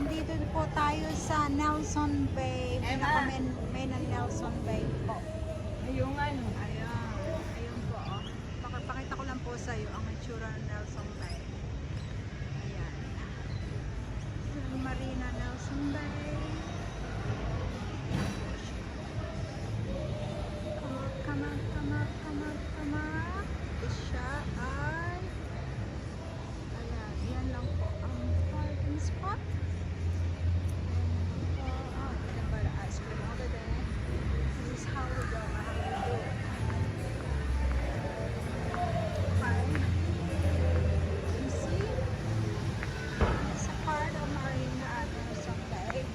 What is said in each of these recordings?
Nandito po tayo sa Nelson Bay. May ng Nelson Bay po. Yung ano? Ayun po. Oh. Pakita ko lang po sa iyo ang itsura ng Nelson Bay. Ayan. Yung Marina Nelson Bay. Come on. Siya ay ayan, yan lang po ang parking spot. Ice cream over there. This is how we go. You see? It's a part of Marina at Nelson Bay.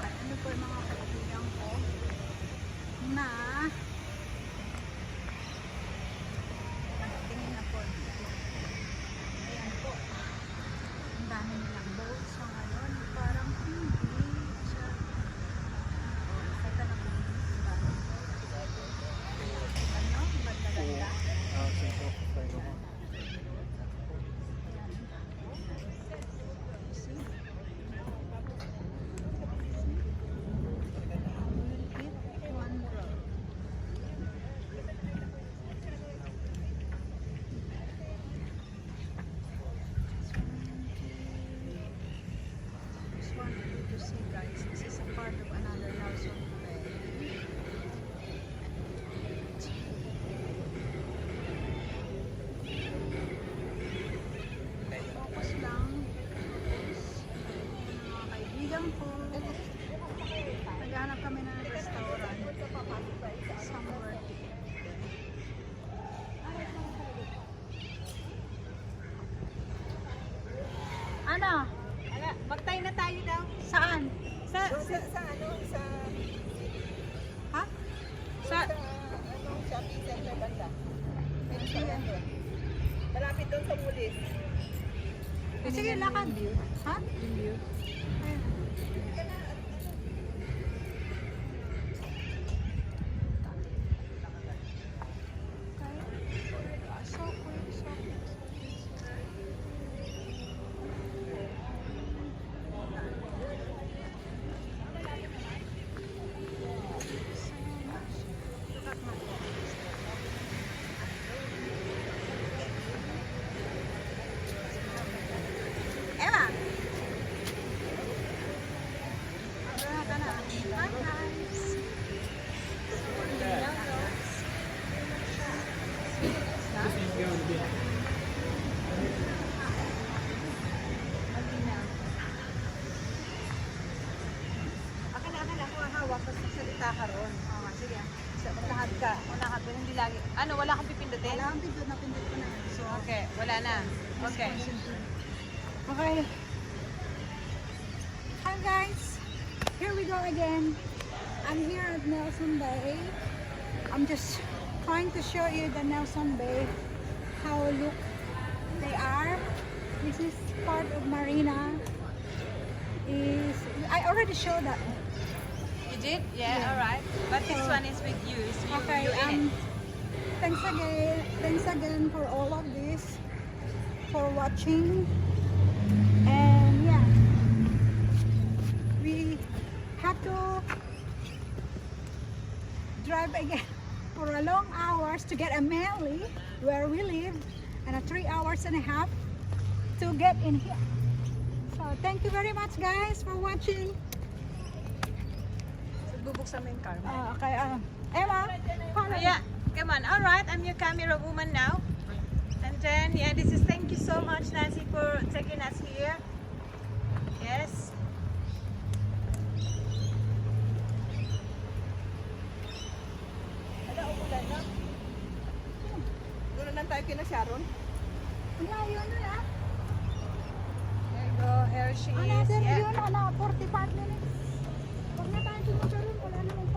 Ano po yung mga kaibigan ko na tingin na po dito. Ayan po. Ang dami nilang boats sa ngayon. Parang hindi siya. Kita na po. Ano? Ganda-ganda. See? One road. Just wanted you to see, guys, this is a part of another Nelson Bay. Focus lang. Focus. Mga kaibigan ko. Naghanap kami ng restaurant. Somewhere to eat. Ano? Magtay na tayo daw. Saan? Sa ano? Ha? Sa ano? Shopping center banda. Malapit doon sa Mulis. Sige, lakad. Ha? Ayun. So quick, so quick. Emma! Abra ka na. Hi, guys! Akin na ako hawak kasi salita ka ron. Oo, sige. Unahan ka. Unahan ka. Hindi lagi. Ano, wala kang pipindutin? Wala kang pindot ko na yun. So, Okay, wala na. Okay. Okay. Hi guys, here we go again. I'm here at Nelson Bay. I'm just trying to show you the Nelson Bay, how look they are. This is part of Marina. I already showed that. You did? Yeah, alright. But this one is with you. Is you, Okay. you in it. Thanks again for all of this, for watching, and yeah, we have to drive again for a long hours to get a Manly where we live, and a 3 hours and a half to get in here. So thank you very much, guys, for watching. Bubuksan mo yung car. Okay, Emma, follow me. Yeah, come on. All right, I'm your camera woman now. And then, yeah, this is thank you so much, Nancy, for taking us here. Yes. Ano, ulan na? Doon na lang tayo kina Sharon. Wala yun na. There you go. Here she is. Another Yeah. yun, 45 minutes. Huwag na tayo sumusunod, wala namang